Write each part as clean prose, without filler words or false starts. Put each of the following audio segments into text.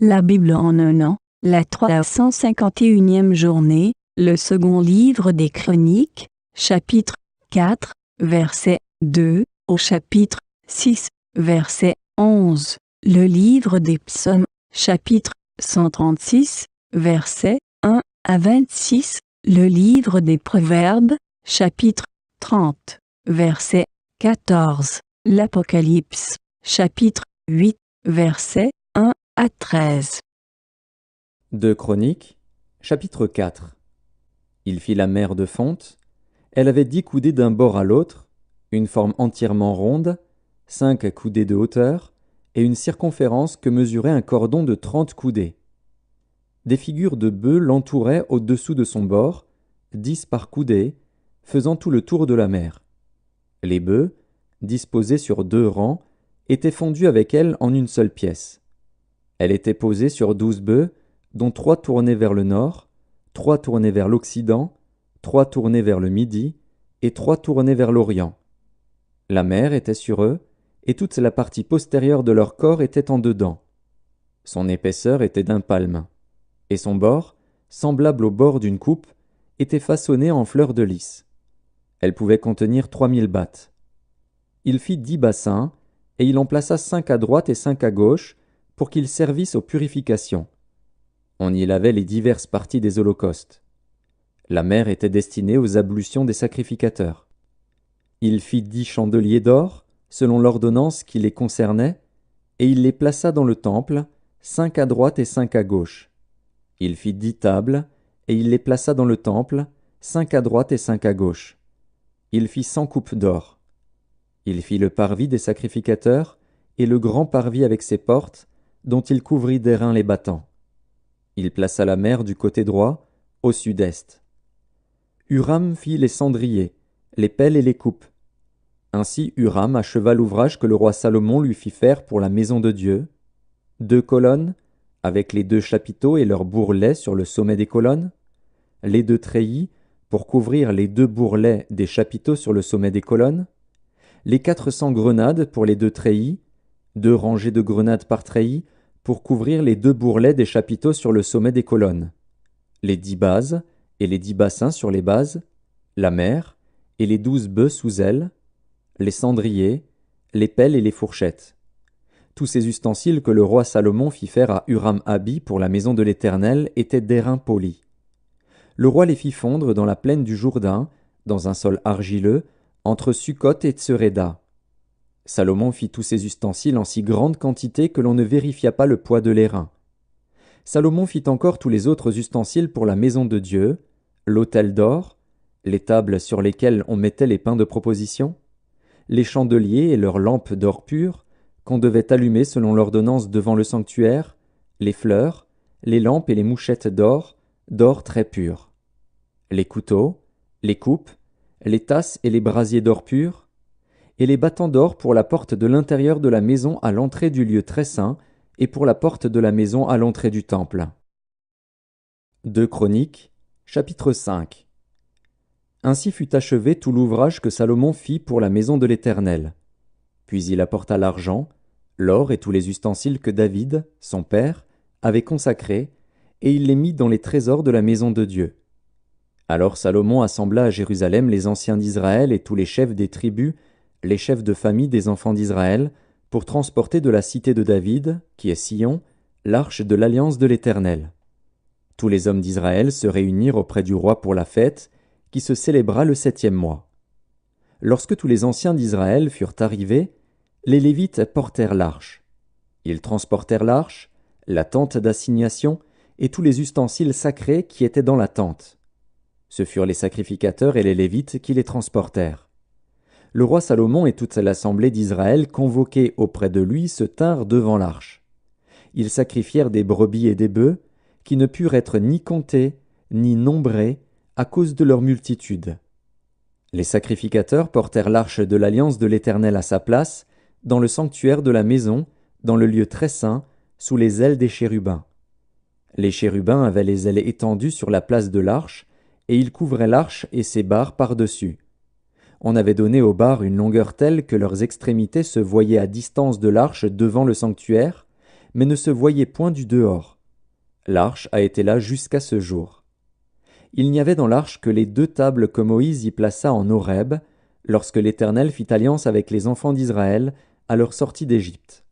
La Bible en un an, la 351e journée, le second livre des Chroniques, chapitre 4, verset 2, au chapitre 6, verset 11. Le livre des Psaumes, chapitre 136, versets 1 à 26. Le livre des Proverbes, chapitre 30, verset 14. L'Apocalypse, chapitre 8, versets 1 à 13. 2 Chroniques, chapitre 4. Il fit la mer de fonte. Elle avait 10 coudées d'un bord à l'autre, une forme entièrement ronde, 5 coudées de hauteur, et une circonférence que mesurait un cordon de 30 coudées. Des figures de bœufs l'entouraient au-dessous de son bord, 10 par coudée, faisant tout le tour de la mer. Les bœufs, disposés sur 2 rangs, étaient fondus avec elle en une seule pièce. Elle était posée sur 12 bœufs, dont 3 tournaient vers le nord, 3 tournaient vers l'occident, 3 tournaient vers le midi, et 3 tournaient vers l'orient. La mer était sur eux, et toute la partie postérieure de leur corps était en dedans. Son épaisseur était d'un palme, et son bord, semblable au bord d'une coupe, était façonné en fleurs de lys. Elle pouvait contenir 3000 battes. Il fit 10 bassins, et il en plaça 5 à droite et 5 à gauche, pour qu'ils servissent aux purifications. On y lavait les diverses parties des holocaustes. La mer était destinée aux ablutions des sacrificateurs. Il fit 10 chandeliers d'or, selon l'ordonnance qui les concernait, et il les plaça dans le temple, 5 à droite et 5 à gauche. Il fit 10 tables, et il les plaça dans le temple, 5 à droite et 5 à gauche. Il fit 100 coupes d'or. Il fit le parvis des sacrificateurs, et le grand parvis avec ses portes, dont il couvrit d'airain les battants. Il plaça la mer du côté droit, au sud-est. Huram fit les cendriers, les pelles et les coupes. Ainsi Huram acheva l'ouvrage que le roi Salomon lui fit faire pour la maison de Dieu. 2 colonnes, avec les 2 chapiteaux et leurs bourrelets sur le sommet des colonnes. Les 2 treillis, pour couvrir les 2 bourrelets des chapiteaux sur le sommet des colonnes. Les 400 grenades pour les 2 treillis, 2 rangées de grenades par treillis, pour couvrir les 2 bourrelets des chapiteaux sur le sommet des colonnes. Les 10 bases, et les 10 bassins sur les bases, la mer, et les 12 bœufs sous elle, les cendriers, les pelles et les fourchettes. Tous ces ustensiles que le roi Salomon fit faire à Huram-Abi pour la maison de l'Éternel étaient d'airain poli. Le roi les fit fondre dans la plaine du Jourdain, dans un sol argileux, entre Sukkot et Tseréda. Salomon fit tous ces ustensiles en si grande quantité que l'on ne vérifia pas le poids de l'airain. Salomon fit encore tous les autres ustensiles pour la maison de Dieu, l'autel d'or, les tables sur lesquelles on mettait les pains de proposition, les chandeliers et leurs lampes d'or pur, qu'on devait allumer selon l'ordonnance devant le sanctuaire, les fleurs, les lampes et les mouchettes d'or très pur, les couteaux, les coupes, les tasses et les brasiers d'or pur, et les battants d'or pour la porte de l'intérieur de la maison à l'entrée du lieu très saint, et pour la porte de la maison à l'entrée du temple. 2 Chroniques, chapitre 5. Ainsi fut achevé tout l'ouvrage que Salomon fit pour la maison de l'Éternel. Puis il apporta l'argent, l'or et tous les ustensiles que David, son père, avait consacrés, et il les mit dans les trésors de la maison de Dieu. Alors Salomon assembla à Jérusalem les anciens d'Israël et tous les chefs des tribus, les chefs de famille des enfants d'Israël, pour transporter de la cité de David, qui est Sion, l'arche de l'alliance de l'Éternel. Tous les hommes d'Israël se réunirent auprès du roi pour la fête, qui se célébra le 7e mois. Lorsque tous les anciens d'Israël furent arrivés, les Lévites portèrent l'arche. Ils transportèrent l'arche, la tente d'assignation et tous les ustensiles sacrés qui étaient dans la tente. Ce furent les sacrificateurs et les Lévites qui les transportèrent. Le roi Salomon et toute l'assemblée d'Israël convoqués auprès de lui se tinrent devant l'arche. Ils sacrifièrent des brebis et des bœufs, qui ne purent être ni comptés, ni nombrés, à cause de leur multitude. Les sacrificateurs portèrent l'arche de l'alliance de l'Éternel à sa place, dans le sanctuaire de la maison, dans le lieu très saint, sous les ailes des chérubins. Les chérubins avaient les ailes étendues sur la place de l'arche, et ils couvraient l'arche et ses barres par-dessus. On avait donné aux barres une longueur telle que leurs extrémités se voyaient à distance de l'arche devant le sanctuaire, mais ne se voyait point du dehors. L'arche a été là jusqu'à ce jour. Il n'y avait dans l'arche que les 2 tables que Moïse y plaça en Horeb, lorsque l'Éternel fit alliance avec les enfants d'Israël à leur sortie d'Égypte.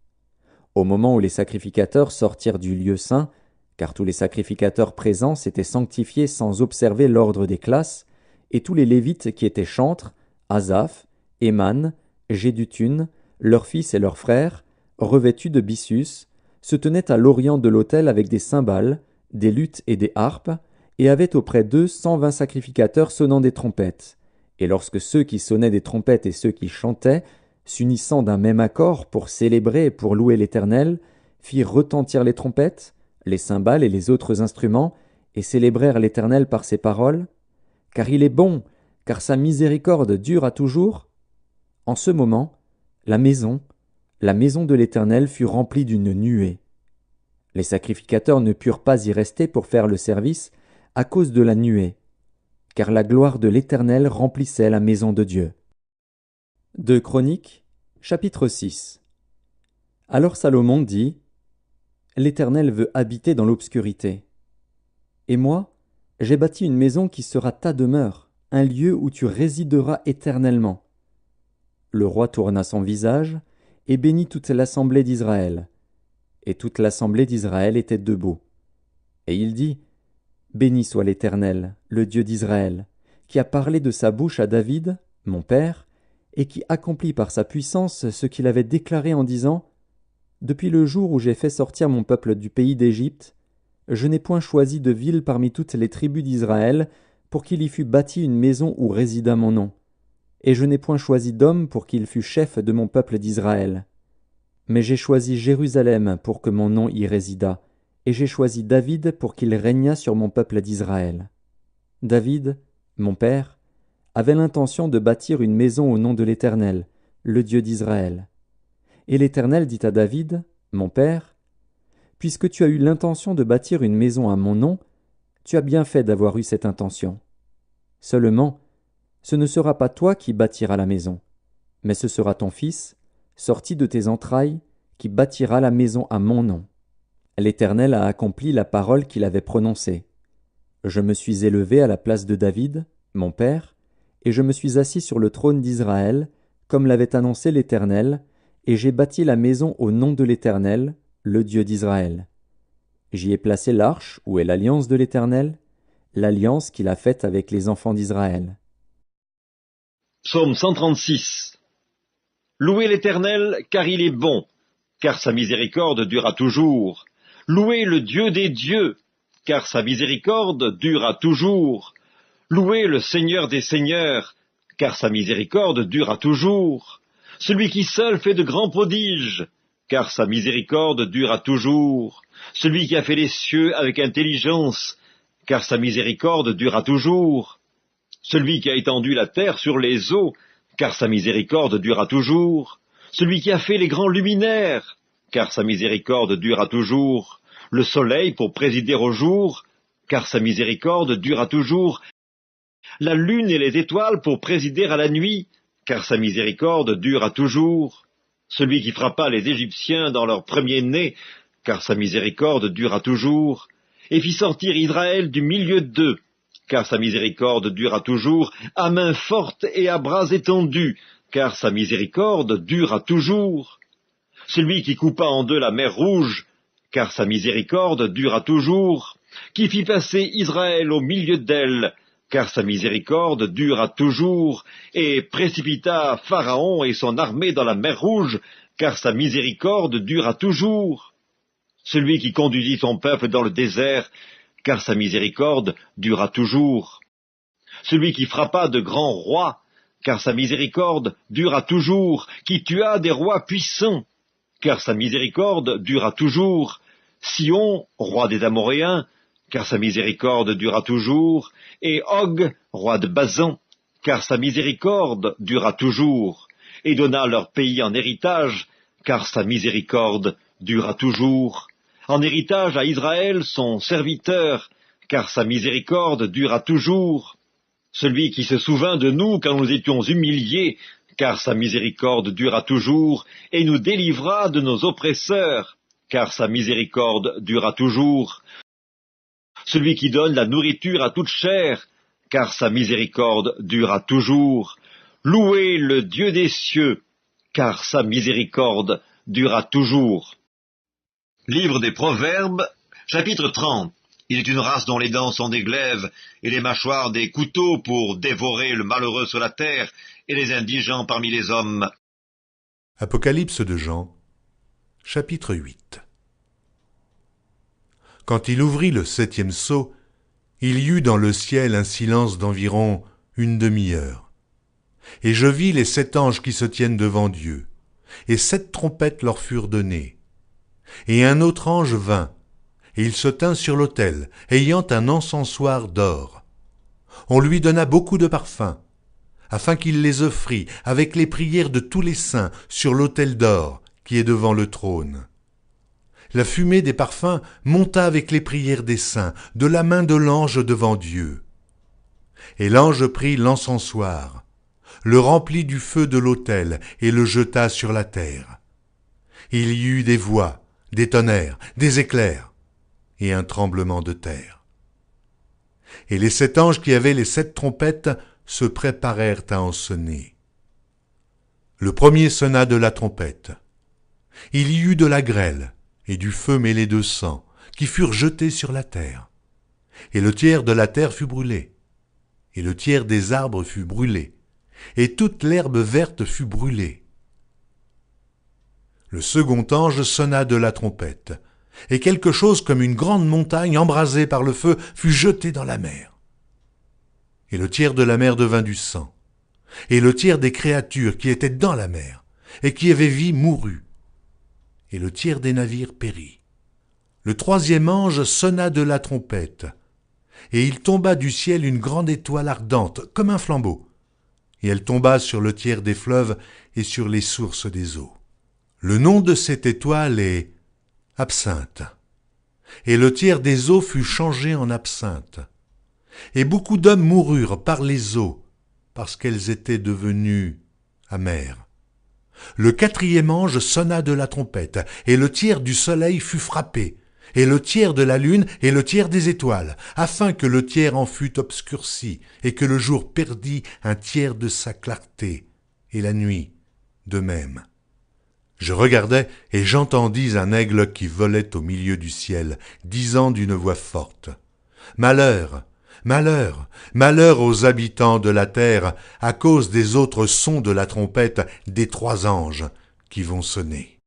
Au moment où les sacrificateurs sortirent du lieu saint, car tous les sacrificateurs présents s'étaient sanctifiés sans observer l'ordre des classes, et tous les Lévites qui étaient chantres, Asaph, Éman, Jéduthun, leurs fils et leurs frères, revêtus de byssus, se tenaient à l'orient de l'autel avec des cymbales, des luths et des harpes, et avaient auprès d'eux 120 sacrificateurs sonnant des trompettes. Et lorsque ceux qui sonnaient des trompettes et ceux qui chantaient, s'unissant d'un même accord pour célébrer et pour louer l'Éternel, firent retentir les trompettes, les cymbales et les autres instruments, et célébrèrent l'Éternel par ces paroles, « Car il est bon, car sa miséricorde dure à toujours », en ce moment, la maison de l'Éternel fut remplie d'une nuée. Les sacrificateurs ne purent pas y rester pour faire le service à cause de la nuée, car la gloire de l'Éternel remplissait la maison de Dieu. 2 Chroniques, chapitre 6. Alors Salomon dit, « L'Éternel veut habiter dans l'obscurité. Et moi, j'ai bâti une maison qui sera ta demeure, un lieu où tu résideras éternellement. » Le roi tourna son visage et bénit toute l'assemblée d'Israël. Et toute l'assemblée d'Israël était debout. Et il dit, « Béni soit l'Éternel, le Dieu d'Israël, qui a parlé de sa bouche à David, mon père, et qui accomplit par sa puissance ce qu'il avait déclaré en disant, « Depuis le jour où j'ai fait sortir mon peuple du pays d'Égypte, je n'ai point choisi de ville parmi toutes les tribus d'Israël pour qu'il y fût bâti une maison où résida mon nom. Et je n'ai point choisi d'homme pour qu'il fût chef de mon peuple d'Israël. Mais j'ai choisi Jérusalem pour que mon nom y résidât, et j'ai choisi David pour qu'il régnât sur mon peuple d'Israël. David, mon père, avait l'intention de bâtir une maison au nom de l'Éternel, le Dieu d'Israël. Et l'Éternel dit à David, mon père, « Puisque tu as eu l'intention de bâtir une maison à mon nom, tu as bien fait d'avoir eu cette intention. Seulement, ce ne sera pas toi qui bâtiras la maison, mais ce sera ton fils, sorti de tes entrailles, qui bâtira la maison à mon nom. L'Éternel a accompli la parole qu'il avait prononcée. Je me suis élevé à la place de David, mon père, et je me suis assis sur le trône d'Israël, comme l'avait annoncé l'Éternel, et j'ai bâti la maison au nom de l'Éternel, le Dieu d'Israël. J'y ai placé l'arche où est l'alliance de l'Éternel, l'alliance qu'il a faite avec les enfants d'Israël. » Psaume 136. Louez l'Éternel, car il est bon, car sa miséricorde dure toujours. Louez le Dieu des dieux, car sa miséricorde dure toujours. Louez le Seigneur des seigneurs, car sa miséricorde dure toujours. Celui qui seul fait de grands prodiges, car sa miséricorde dure toujours. Celui qui a fait les cieux avec intelligence, car sa miséricorde dure toujours. Celui qui a étendu la terre sur les eaux, car sa miséricorde dure toujours. Celui qui a fait les grands luminaires, car sa miséricorde dure toujours. Le soleil pour présider au jour, car sa miséricorde dure toujours. La lune et les étoiles pour présider à la nuit, car sa miséricorde dure toujours. Celui qui frappa les Égyptiens dans leur premier-né, car sa miséricorde dure toujours. Et fit sortir Israël du milieu d'eux, car sa miséricorde dure toujours, à main forte et à bras étendus, car sa miséricorde dure toujours. Celui qui coupa en deux la mer Rouge, car sa miséricorde dure toujours, qui fit passer Israël au milieu d'elle, car sa miséricorde dure toujours, et précipita Pharaon et son armée dans la mer Rouge, car sa miséricorde dure toujours. Celui qui conduisit son peuple dans le désert, car sa miséricorde dura toujours. Celui qui frappa de grands rois, car sa miséricorde dura toujours, qui tua des rois puissants, car sa miséricorde dura toujours. Sion, roi des Amoréens, car sa miséricorde dura toujours, et Og, roi de Basan, car sa miséricorde dura toujours, et donna leur pays en héritage, car sa miséricorde dura toujours. En héritage à Israël son serviteur, car sa miséricorde dura toujours. Celui qui se souvint de nous quand nous étions humiliés, car sa miséricorde dura toujours, et nous délivra de nos oppresseurs, car sa miséricorde durera toujours. Celui qui donne la nourriture à toute chair, car sa miséricorde durera toujours. Louez le Dieu des cieux, car sa miséricorde durera toujours. Livre des Proverbes, chapitre 30. Il est une race dont les dents sont des glaives, et les mâchoires des couteaux pour dévorer le malheureux sur la terre, et les indigents parmi les hommes. Apocalypse de Jean, chapitre 8. Quand il ouvrit le 7e sceau, il y eut dans le ciel un silence d'environ une demi-heure. Et je vis les 7 anges qui se tiennent devant Dieu, et 7 trompettes leur furent données. Et un autre ange vint, et il se tint sur l'autel, ayant un encensoir d'or. On lui donna beaucoup de parfums, afin qu'il les offrît avec les prières de tous les saints sur l'autel d'or qui est devant le trône. La fumée des parfums monta avec les prières des saints, de la main de l'ange devant Dieu. Et l'ange prit l'encensoir, le remplit du feu de l'autel et le jeta sur la terre. Il y eut des voix, des tonnerres, des éclairs et un tremblement de terre. Et les 7 anges qui avaient les 7 trompettes se préparèrent à en sonner. Le premier sonna de la trompette. Il y eut de la grêle et du feu mêlé de sang, qui furent jetés sur la terre. Et le tiers de la terre fut brûlé, et le tiers des arbres fut brûlé, et toute l'herbe verte fut brûlée. Le second ange sonna de la trompette, et quelque chose comme une grande montagne embrasée par le feu fut jetée dans la mer. Et le tiers de la mer devint du sang, et le tiers des créatures qui étaient dans la mer, et qui avaient vie mourut, et le tiers des navires périt. Le 3e ange sonna de la trompette, et il tomba du ciel une grande étoile ardente, comme un flambeau, et elle tomba sur le tiers des fleuves et sur les sources des eaux. Le nom de cette étoile est Absinthe, et le tiers des eaux fut changé en absinthe. Et beaucoup d'hommes moururent par les eaux, parce qu'elles étaient devenues amères. Le 4e ange sonna de la trompette, et le tiers du soleil fut frappé, et le tiers de la lune et le tiers des étoiles, afin que le tiers en fût obscurci, et que le jour perdît un tiers de sa clarté, et la nuit de même. Je regardai, et j'entendis un aigle qui volait au milieu du ciel, disant d'une voix forte, « Malheur, malheur, malheur aux habitants de la terre, à cause des autres sons de la trompette des 3 anges qui vont sonner. »